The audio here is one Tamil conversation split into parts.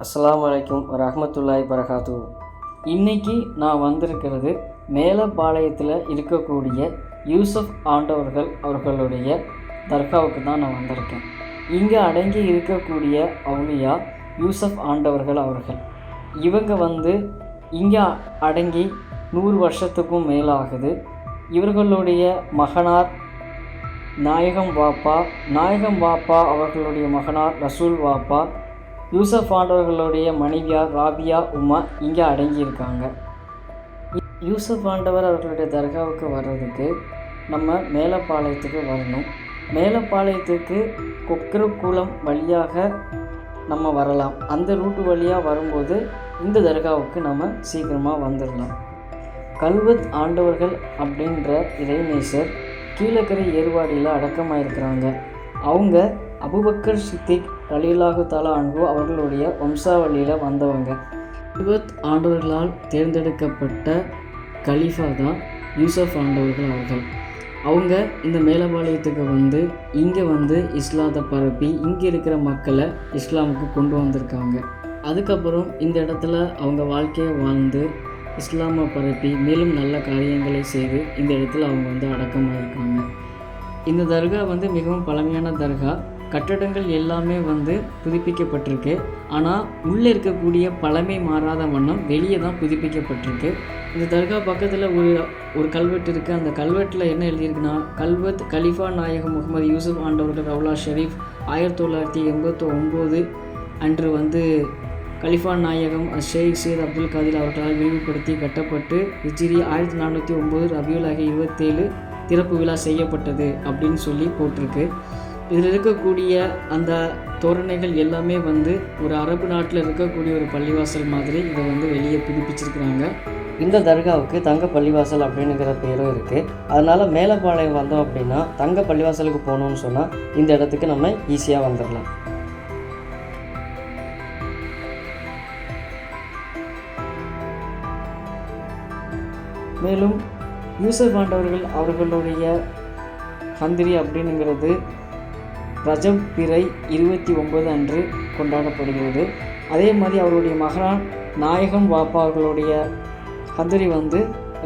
அஸ்ஸலாமு அலைக்கும் வரஹ்மத்துல்லாஹி வரகாத்து. இன்றைக்கி நான் வந்திருக்கிறது மேலப்பாளையத்தில் இருக்கக்கூடிய யூசுப் ஆண்டவர்கள் அவர்களுடைய தர்காவுக்கு தான் நான் வந்திருக்கேன். இங்கே அடங்கி இருக்கக்கூடிய அவுலியா யூசுப் ஆண்டவர்கள் அவர்கள். இவங்க இங்கே அடங்கி 100 வருஷத்துக்கும் மேலாகுது. இவர்களுடைய மகனார் நாயகம் வாப்பா அவர்களுடைய மகனார் ரசூல் வாப்பா, யூசுப் ஆண்டவர்களுடைய மனைவியார் ராபியா உமா இங்கே அடங்கியிருக்காங்க. யூசுப் ஆண்டவர் அவர்களுடைய தர்காவுக்கு வர்றதுக்கு நம்ம மேலப்பாளையத்துக்கு வரணும். மேலப்பாளையத்துக்கு கொக்கரக்குளம் வழியாக நம்ம வரலாம். அந்த ரூட்டு வழியாக வரும்போது இந்த தர்காவுக்கு நம்ம சீக்கிரமாக வந்துடலாம். கல்வத் ஆண்டவர்கள் அப்படின்ற இறைநேசர் கீழக்கரை ஏர்வாடியில் அடக்கமாயிருக்கிறாங்க. அவங்க அபூபக்கர் சித்திக் ரலியல்லாஹு தஆலா அன்ஹு அவர்களுடைய வம்சாவளியில் வந்தவங்க. கல்வத் ஆண்டவர்களால் தேர்ந்தெடுக்கப்பட்ட கலீஃபா தான் யூசுப் ஆண்டவர்கள் அவர்கள். அவங்க இந்த மேலப்பாளையத்துக்கு இங்கே இஸ்லாத்தை பரப்பி இங்கே இருக்கிற மக்களை இஸ்லாமுக்கு கொண்டு வந்திருக்காங்க. அதுக்கப்புறம் இந்த இடத்துல அவங்க வாழ்க்கையை வாழ்ந்து இஸ்லாமை பரப்பி மேலும் நல்ல காரியங்களை செய்து இந்த இடத்துல அவங்க அடக்கமாயிருக்காங்க. இந்த தர்கா மிகவும் பழமையான தர்கா. கட்டடங்கள் எல்லாமே புதுப்பிக்கப்பட்டிருக்கு. ஆனால் உள்ளே இருக்கக்கூடிய பழமை மாறாத வண்ணம் வெளியே தான் புதுப்பிக்கப்பட்டிருக்கு. இந்த தர்கா பக்கத்தில் ஒரு கல்வெட்டு இருக்குது. அந்த கல்வெட்டில் என்ன எழுதியிருக்குன்னா, கல்வத் கலீஃபா நாயகம் முகமது யூசுப் ஆண்டவர்கள் ரவுலா ஷெரீஃப் 1989 அன்று கலீஃபா நாயகம் ஷேக் சையத் அப்துல் காதிர் அவர்களால் விரிவுபடுத்தி கட்டப்பட்டு ஹிஜ்ரி 1409 ரபியுல் ஆகிய 27 திறப்பு விழா செய்யப்பட்டது அப்படின்னு சொல்லி போட்டிருக்கு. இதில் இருக்கக்கூடிய அந்த தோரணைகள் எல்லாமே ஒரு அரபு நாட்டில் இருக்கக்கூடிய ஒரு பள்ளிவாசல் மாதிரி இதை வெளியே புதுப்பிச்சிருக்கிறாங்க. இந்த தர்காவுக்கு தங்க பள்ளிவாசல் அப்படிங்கிற பேரும் இருக்குது. அதனால் மேலப்பாளையம் வந்தோம் அப்படின்னா தங்க பள்ளிவாசலுக்கு போகணுன்னு சொன்னால் இந்த இடத்துக்கு நம்ம ஈஸியாக வந்துடலாம். மேலும் யூசுப் ஆண்டவர்கள் அவர்களுடைய ஹந்திரி அப்படிங்கிறது ரஜப் பிறை 29 அன்று கொண்டாடப்படுகிறது. அதே மாதிரி அவருடைய மகனான் நாயகம் வாப்பா அவர்களுடைய ஹந்திரி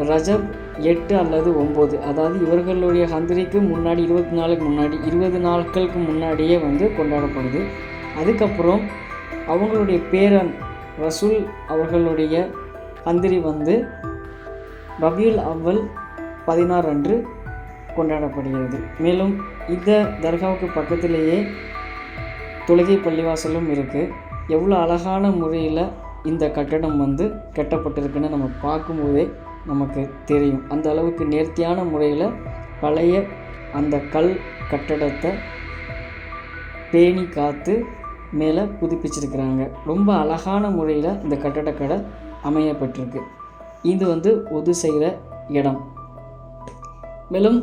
ரஜப் 8 அல்லது 9, அதாவது இவர்களுடைய ஹந்திரிக்கு முன்னாடி 20 நாட்களுக்கு முன்னாடியே கொண்டாடப்படுது. அதுக்கப்புறம் அவங்களுடைய பேரன் ரசூல் அவர்களுடைய ஹந்திரி ரபியுல் அவ்வல் 16 அன்று கொண்டாடப்படுகிறது. மேலும் இந்த தர்காவுக்கு பக்கத்திலேயே தொழுகை பள்ளிவாசலும் இருக்குது. எவ்வளோ அழகான முறையில் இந்த கட்டடம் கட்டப்பட்டிருக்குன்னு நம்ம பார்க்கும்போதே நமக்கு தெரியும். அந்த அளவுக்கு நேர்த்தியான முறையில் பழைய அந்த கல் கட்டடத்தை பேணி காத்து மேலே புதுப்பிச்சிருக்கிறாங்க. ரொம்ப அழகான முறையில் இந்த கட்டடக்கடை அமையப்பட்டிருக்கு. இது ஒது செய்கிற இடம். மேலும்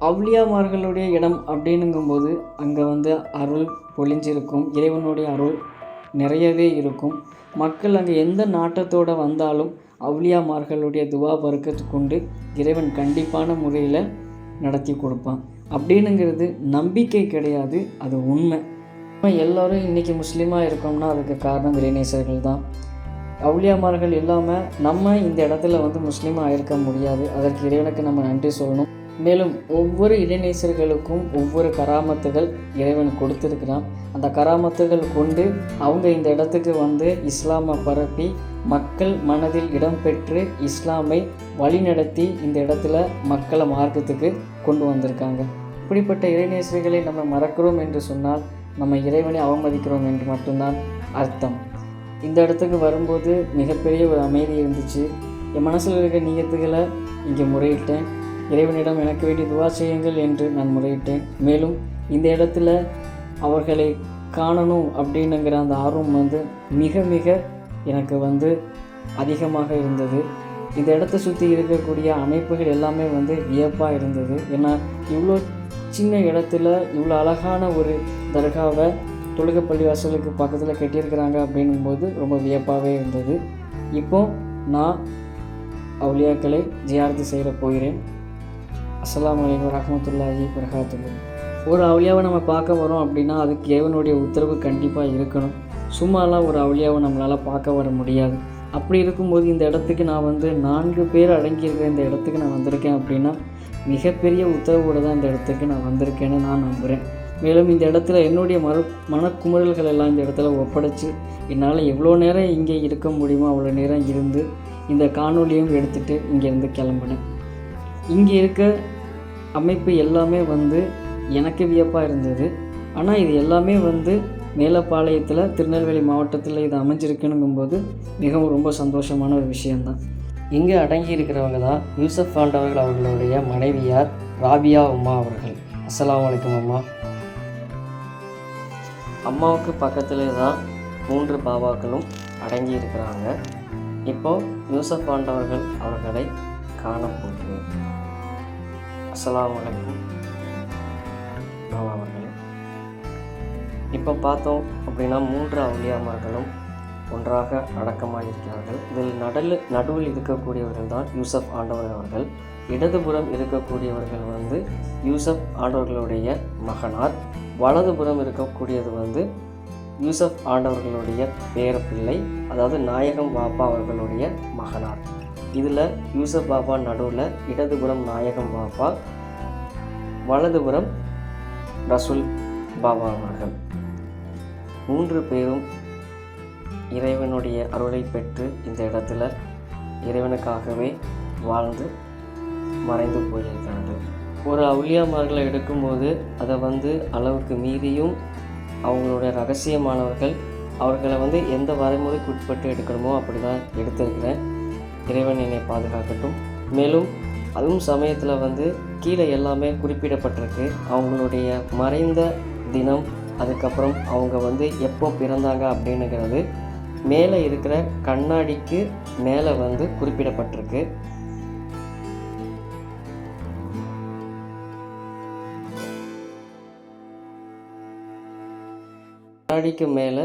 அவுலியாமார்களுடைய இடம் அப்படின்னுங்கும்போது அங்கே அருள் பொழிஞ்சிருக்கும். இறைவனுடைய அருள் நிறையவே இருக்கும். மக்கள் அங்கே எந்த நாட்டத்தோடு வந்தாலும் அவுலியாமார்களுடைய துவா பரக்கத்து கொண்டு இறைவன் கண்டிப்பான முறையில் நடத்தி கொடுப்பான். அப்படின்னுங்கிறது நம்பிக்கை கிடையாது, அது உண்மை. எல்லோரும் இன்றைக்கி முஸ்லீமாக இருக்கோம்னா அதுக்கு காரணம் இறைநேசர்கள் தான். அவுலியாமார்கள் இல்லாமல் நம்ம இந்த இடத்துல முஸ்லீமாக இருக்க முடியாது. அதற்கு இறைவனுக்கு நம்ம நன்றி சொல்லணும். மேலும் ஒவ்வொரு இறைநேசர்களுக்கும் ஒவ்வொரு கராமத்துகள் இறைவன் கொடுத்துருக்கிறான். அந்த கராமத்துகள் கொண்டு அவங்க இந்த இடத்துக்கு இஸ்லாமை பரப்பி மக்கள் மனதில் இடம் பெற்று இஸ்லாமை வழிநடத்தி இந்த இடத்துல மக்களை மார்க்கத்துக்கு கொண்டு வந்திருக்காங்க. இப்படிப்பட்ட இறைநேசர்களை நம்ம மறக்கிறோம் என்று சொன்னால் நம்ம இறைவனை அவமதிக்கிறோம் என்று மட்டும்தான் அர்த்தம். இந்த இடத்துக்கு வரும்போது மிகப்பெரிய ஒரு அமைதி இருந்துச்சு. என் மனசில் இருக்கிற நியத்துகளை இங்கே முறையிட்டேன். இறைவனிடம் எனக்கு வேண்டிய துவா செய்யுங்கள் என்று நான் முறையிட்டேன். மேலும் இந்த இடத்துல அவர்களை காணணும் அப்படின்னுங்கிற அந்த ஆர்வம் மிக மிக எனக்கு அதிகமாக இருந்தது. இந்த இடத்த சுற்றி இருக்கக்கூடிய அமைப்புகள் எல்லாமே வியப்பாக இருந்தது. ஏன்னா இவ்வளோ சின்ன இடத்துல இவ்வளோ அழகான ஒரு தர்காவை தொழுகை பள்ளிவாசலுக்கு பக்கத்தில் கட்டியிருக்கிறாங்க அப்படிங்கும்போது ரொம்ப வியப்பாகவே இருந்தது. இப்போது நான் அவுலியாக்களை ஜியாரத்து செய்ய போகிறேன். அஸ்ஸலாமு அலைக்கும் வரஹ்மத்துல்லாஹி வரகாத்துஹு. ஒரு அவுலியாவை நம்ம பார்க்க வரோம் அப்படின்னா அதுக்கு இறைவனுடைய உத்தரவு கண்டிப்பாக இருக்கணும். சும்மாலாம் ஒரு அவுலியாவை நம்மளால் பார்க்க வர முடியாது. அப்படி இருக்கும்போது இந்த இடத்துக்கு நான் 4 பேர் அடங்கியிருக்கிற இந்த இடத்துக்கு நான் வந்திருக்கேன் அப்படின்னா மிகப்பெரிய உத்தரவோடு தான் இந்த இடத்துக்கு நான் வந்திருக்கேன்னு நான் நம்புகிறேன். மேலும் இந்த இடத்துல என்னுடைய மனக்குமுறல்கள் எல்லாம் இந்த இடத்துல ஒப்படைச்சி என்னால் எவ்வளோ நேரம் இங்கே இருக்க முடியுமோ அவ்வளோ நேரம் இருந்து இந்த காணொலியும் எடுத்துகிட்டு இங்கேருந்து கிளம்புனேன். இங்கே இருக்க அமைப்பு எல்லாமே எனக்கு வியப்பாக இருந்தது. ஆனால் இது எல்லாமே மேலப்பாளையத்தில் திருநெல்வேலி மாவட்டத்தில் இது அமைஞ்சிருக்குன்னுங்கும்போது மிகவும் ரொம்ப சந்தோஷமான ஒரு விஷயந்தான். இங்கே அடங்கி இருக்கிறவங்க தான் யூசப் ஆண்டவர்கள் அவர்களுடைய மனைவியார் ராபியா உம்மா அவர்கள். அஸ்ஸலாமு அலைக்கும் அம்மா. அம்மாவுக்கு பக்கத்திலே தான் 3 பாபாக்களும் அடங்கி இருக்கிறாங்க. இப்போது யூசப் ஆண்டவர்கள் அவர்களை காணப்போகிறேன். அஸ்ஸலாமு அலைக்கும் பாபா அவர்களே. இப்போ பார்த்தோம் அப்படின்னா 3 அவுலியாமார்களும் ஒன்றாக அடக்கமாக இருக்கிறார்கள். இதில் நடுவில் இருக்கக்கூடியவர்கள் தான் யூசப் ஆண்டவர் அவர்கள். இடதுபுறம் இருக்கக்கூடியவர்கள் யூசப் ஆண்டவர்களுடைய மகனார். வலதுபுறம் இருக்கக்கூடியது யூசப் ஆண்டவர்களுடைய பேரப்பிள்ளை, அதாவது நாயகம் பாபா அவர்களுடைய மகனார். இதில் யூசப் பாபா நடுவில், இடதுபுறம் நாயகம் பாபா, வலதுபுறம் ரசூல் பாபா அவர்கள். 3 பேரும் இறைவனுடைய அருளை பெற்று இந்த இடத்துல இறைவனுக்காகவே வாழ்ந்து மறைந்து போயிருக்கிறார்கள். ஒரு அவுலியாமார்களை எடுக்கும்போது அதை அளவுக்கு மீறியும் அவங்களுடைய ரகசியமானவர்கள் அவர்களை எந்த வரைமுறைக்கு உட்பட்டு எடுக்கணுமோ அப்படி தான் எடுத்திருக்கிறேன். இறைவன் என்னை பாதுகாக்கட்டும். மேலும் அதுவும் சமயத்தில் கீழே எல்லாமே குறிப்பிடப்பட்டிருக்கு. அவங்களுடைய மறைந்த தினம், அதுக்கப்புறம் அவங்க எப்போ பிறந்தாங்க அப்படின்னுங்கிறது மேலே இருக்கிற கண்ணாடிக்கு மேலே குறிப்பிடப்பட்டிருக்கு. கண்ணாடிக்கு மேலே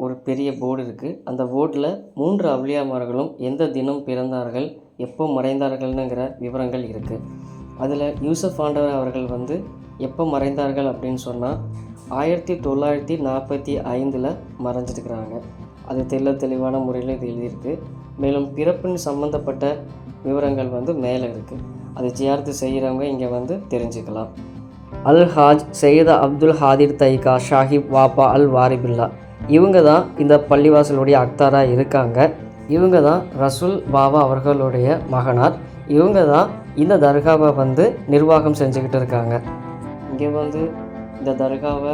ஒரு பெரிய போர்டு இருக்குது. அந்த போர்டில் 3 அவுலியாமார்களும் எந்த தினம் பிறந்தார்கள், எப்போ மறைந்தார்கள்னுங்கிற விவரங்கள் இருக்குது. அதில் யூசப் ஆண்டவர் அவர்கள் எப்போ மறைந்தார்கள் அப்படின்னு சொன்னால் 1945 மறைஞ்சிருக்கிறாங்க. அது தெளிவான முறையில் இது எழுதியிருக்கு. மேலும் பிறப்பின் சம்மந்தப்பட்ட விவரங்கள் மேலே இருக்குது. அது ஜியாரத்து செய்கிறவங்க இங்கே தெரிஞ்சுக்கலாம். அல் ஹாஜ் சையத் அப்துல் ஹாதிர் தைகா ஷாஹிப் வாப்பா அல் வாரிபில்லா, இவங்க தான் இந்த பள்ளிவாசலுடைய அக்தாராக இருக்காங்க. இவங்க தான் ரசூல் பாபா அவர்களுடைய மகனார். இவங்க தான் இந்த தர்காவை நிர்வாகம் செஞ்சுக்கிட்டு இருக்காங்க. இங்கே இந்த தர்காவை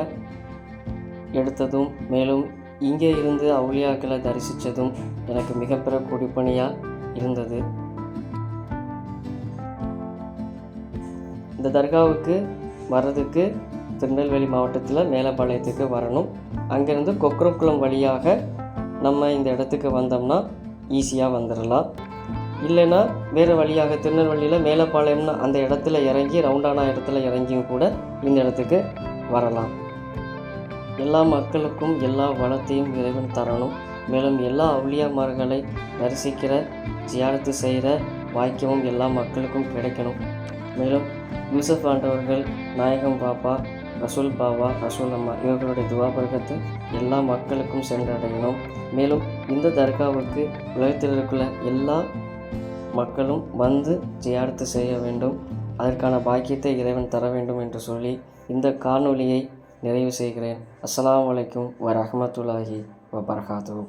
எடுத்ததும், மேலும் இங்கே இருந்து அவுலியாக்களை தரிசித்ததும் எனக்கு மிகப்பெரிய குடிப்பணியாக இருந்தது. இந்த தர்காவுக்கு வர்றதுக்கு திருநெல்வேலி மாவட்டத்தில் மேலப்பாளையத்துக்கு வரணும். அங்கேருந்து கொக்கரக்குளம் வழியாக நம்ம இந்த இடத்துக்கு வந்தோம்னா ஈஸியாக வந்துடலாம். இல்லைன்னா வேறு வழியாக திருநெல்வேலியில் மேலப்பாளையம்னு அந்த இடத்துல இறங்கி ரவுண்டான இடத்துல இறங்கியும் கூட இந்த இடத்துக்கு வரலாம். எல்லா மக்களுக்கும் எல்லா வளத்தையும் இறைவன் தரணும். மேலும் எல்லா அவுலியாமார்களை தரிசிக்கிற ஜியாரத்து செய்கிற வாக்கியமும் எல்லா மக்களுக்கும் கிடைக்கணும். மேலும் யூசப் ஆண்டவர்கள், நாயகம் பாப்பா, ரசூல் பாபா, ரசூல் அம்மா இவர்களுடைய துவா பரக்கத்து எல்லா மக்களுக்கும் சென்றடையணும். மேலும் இந்த தர்காவுக்கு உலகத்தில் இருக்கிற எல்லா மக்களும் ஜியாரத்து செய்ய வேண்டும். அதற்கான பாக்கியத்தை இறைவன் தர வேண்டும் என்று சொல்லி இந்த காணொளியை நிறைவு செய்கிறேன். அஸ்ஸலாமு அலைக்கும் வரஹ்மத்துல்லாஹி வபரகாத்துஹு.